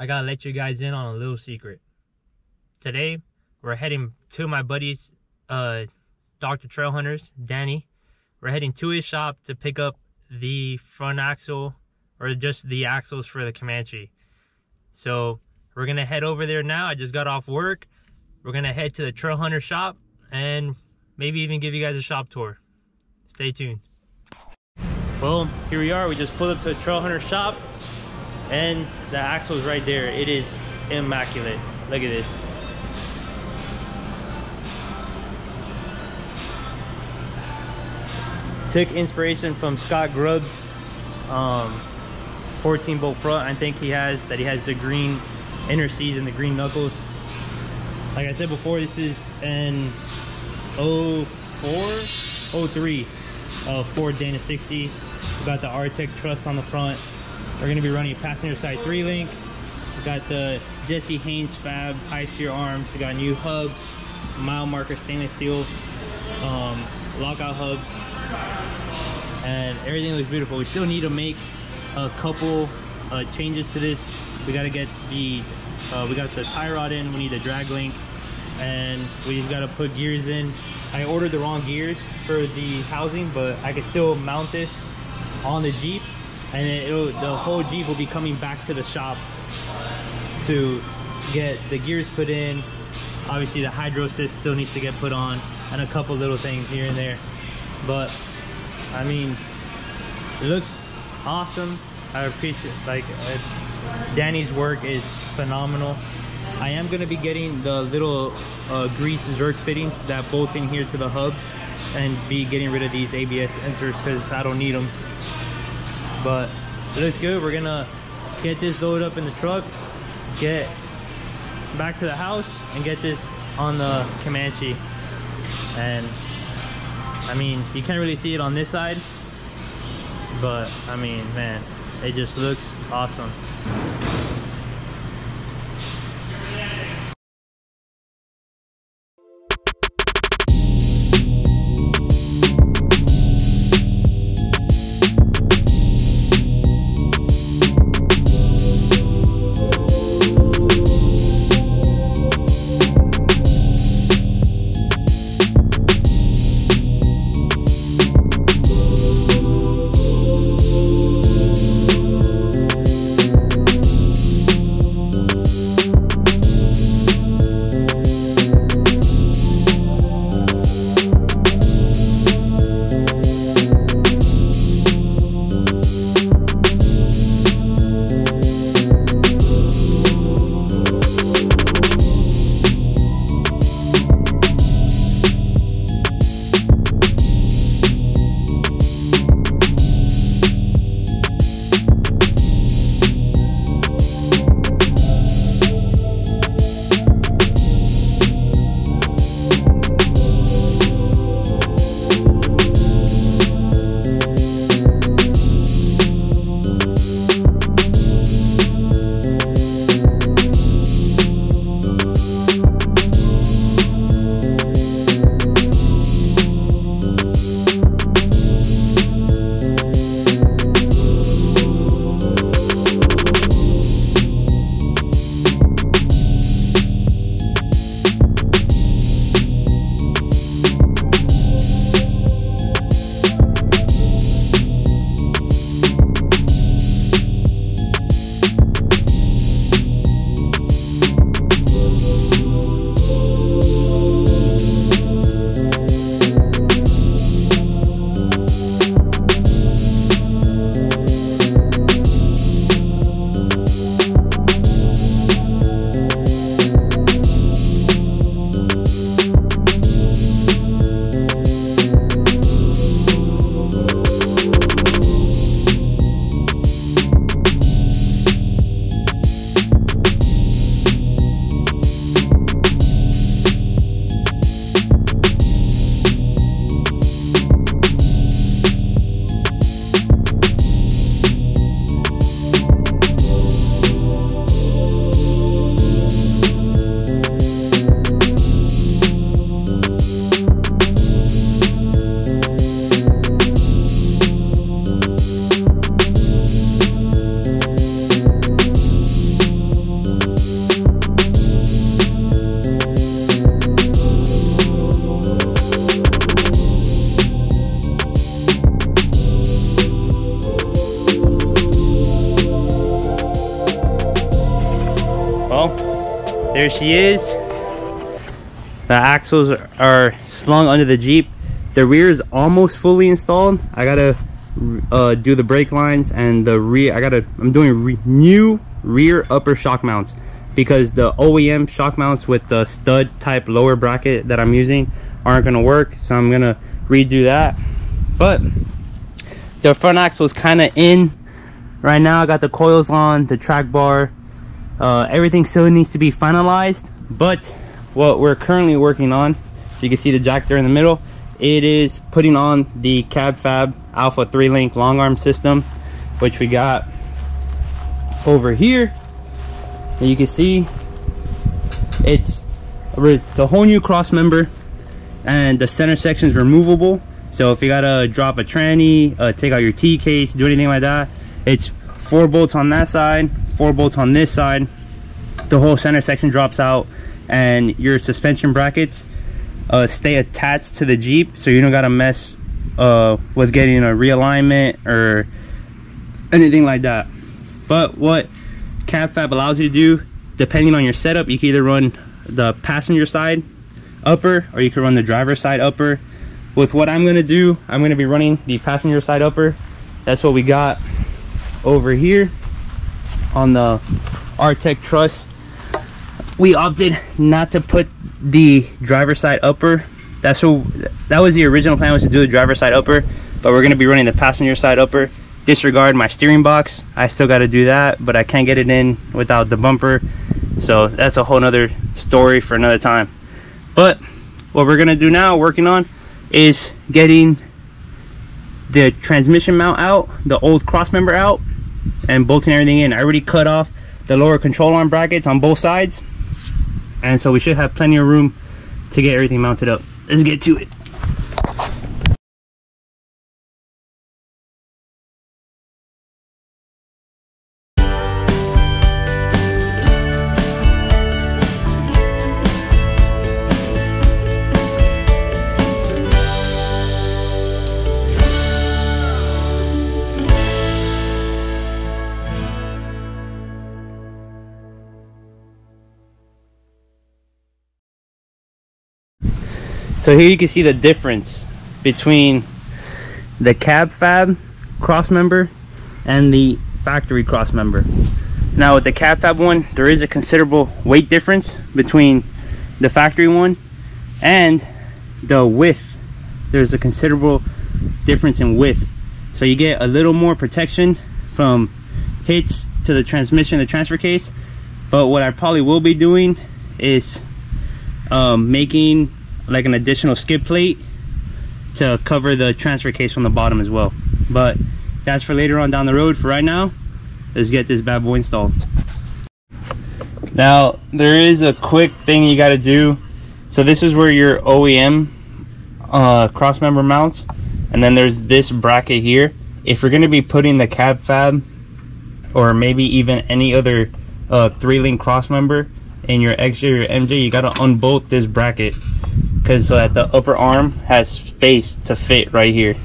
I gotta let you guys in on a little secret. Today, we're heading to my buddy's, Dr. Trail Hunters, Danny. We're heading to his shop to pick up the front axle, or just the axles for the Comanche. So, we're gonna head over there now. I just got off work. We're gonna head to the Trail Hunter shop and maybe even give you guys a shop tour. Stay tuned. Well, here we are. We just pulled up to a Trail Hunter shop and the axle is right there. It is immaculate. Look at this. Took inspiration from Scott Grubb's 14 bolt front. I think he has the green inner seats and the green knuckles. Like I said before, this is an 03 Ford Dana 60. We got the Artec truss on the front. We're gonna be running a passenger side 3-link. We got the Jesse Haynes Fab high steer arms. We got new hubs, mile marker stainless steel lockout hubs, and everything looks beautiful. We still need to make a couple changes to this. We gotta get the we got the tie rod in. We need a drag link, and we just gotta put gears in. I ordered the wrong gears for the housing, but I can still mount this on the Jeep, and the whole Jeep will be coming back to the shop to get the gears put in. Obviously the hydro assist still needs to get put on, and a couple little things here and there. But I mean, it looks awesome. I appreciate, like, Danny's work is phenomenal. I am going to be getting the little grease Zerk fittings that bolt in here to the hubs, and be getting rid of these ABS inserts because I don't need them. But it looks good. We're gonna get this loaded up in the truck, get back to the house, and get this on the Comanche. And I mean, you can't really see it on this side, but I mean, man, it just looks awesome. Well, there she is. The axles are slung under the Jeep. The rear is almost fully installed. I gotta do the brake lines and the rear. I'm doing new rear upper shock mounts because the OEM shock mounts with the stud type lower bracket that I'm using aren't gonna work. So I'm gonna redo that. But the front axle is kind of in right now. I got the coils on, the track bar. Everything still needs to be finalized, but what we're currently working on, so you can see the jack there in the middle, it is putting on the Cab Fab Alpha 3-link long arm system, which we got over here. And you can see it's a whole new cross member, and the center section is removable. So if you gotta drop a tranny, take out your T case, do anything like that, it's 4 bolts on that side, 4 bolts on this side. The whole center section drops out, and your suspension brackets stay attached to the Jeep, so you don't gotta mess with getting a realignment or anything like that. But what Cab Fab allows you to do, depending on your setup, you can either run the passenger side upper or you can run the driver side upper. With what I'm gonna do, I'm gonna be running the passenger side upper. That's what we got over here on the Artec truss. We opted not to put the driver side upper. That was the original plan, was to do the driver side upper, but we're gonna be running the passenger side upper. Disregard my steering box. I still got to do that, but I can't get it in without the bumper, so that's a whole nother story for another time. But what we're gonna do now, working on, is getting the transmission mount out, the old cross member out, and bolting everything in. I already cut off the lower control arm brackets on both sides, and so we should have plenty of room to get everything mounted up. Let's get to it. So here you can see the difference between the Cab Fab cross member and the factory cross member. Now with the Cab Fab one, there is a considerable weight difference between the factory one and the width. There's a considerable difference in width, so you get a little more protection from hits to the transmission, the transfer case. But what I probably will be doing is making like an additional skid plate to cover the transfer case from the bottom as well. But that's for later on down the road. For right now, let's get this bad boy installed. Now there is a quick thing you got to do. So this is where your OEM cross member mounts, and then there's this bracket here. If you're going to be putting the Cab Fab or maybe even any other 3-link cross member in your exterior MJ, you got to unbolt this bracket, because that the upper arm has space to fit right here.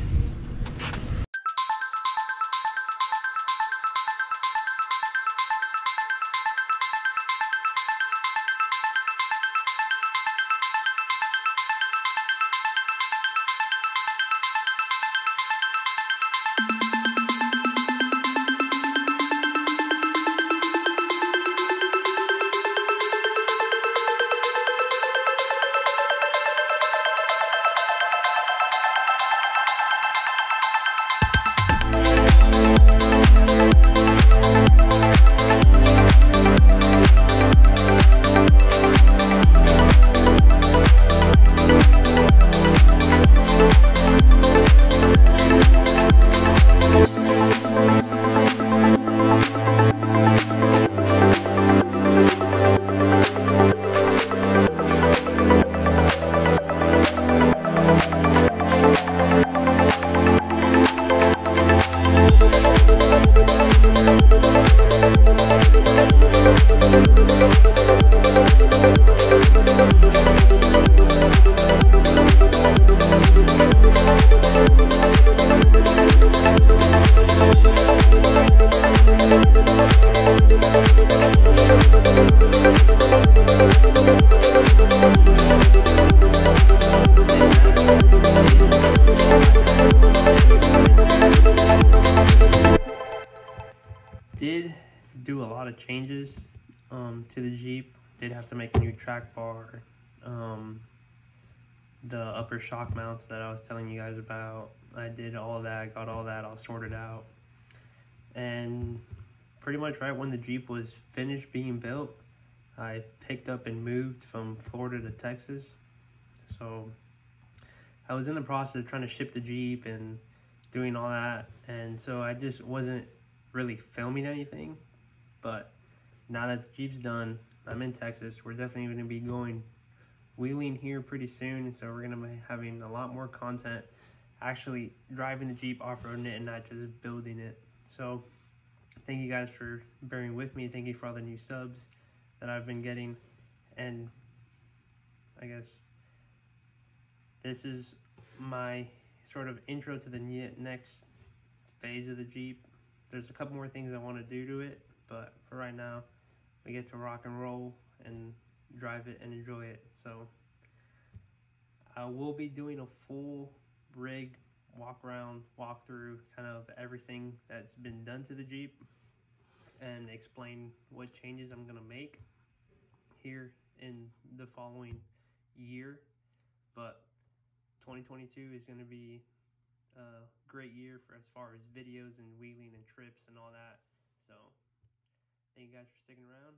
to the Jeep. Did have to make a new track bar, the upper shock mounts that I was telling you guys about. I did all that, got all that all sorted out. And pretty much right when the Jeep was finished being built, I picked up and moved from Florida to Texas. So I was in the process of trying to ship the Jeep and doing all that, and so I just wasn't really filming anything. But now that the Jeep's done, I'm in Texas. We're definitely going to be going wheeling here pretty soon, so we're going to be having a lot more content actually driving the Jeep, off-roading it, and not just building it. So thank you guys for bearing with me. Thank you for all the new subs that I've been getting, and I guess this is my sort of intro to the next phase of the Jeep. There's a couple more things I want to do to it, but for right now, we get to rock and roll and drive it and enjoy it. So I will be doing a full rig walk around, walk through kind of everything that's been done to the Jeep and explain what changes I'm gonna make here in the following year. But 2022 is going to be a great year for as far as videos and wheeling and trips and all that. So thank you guys for sticking around.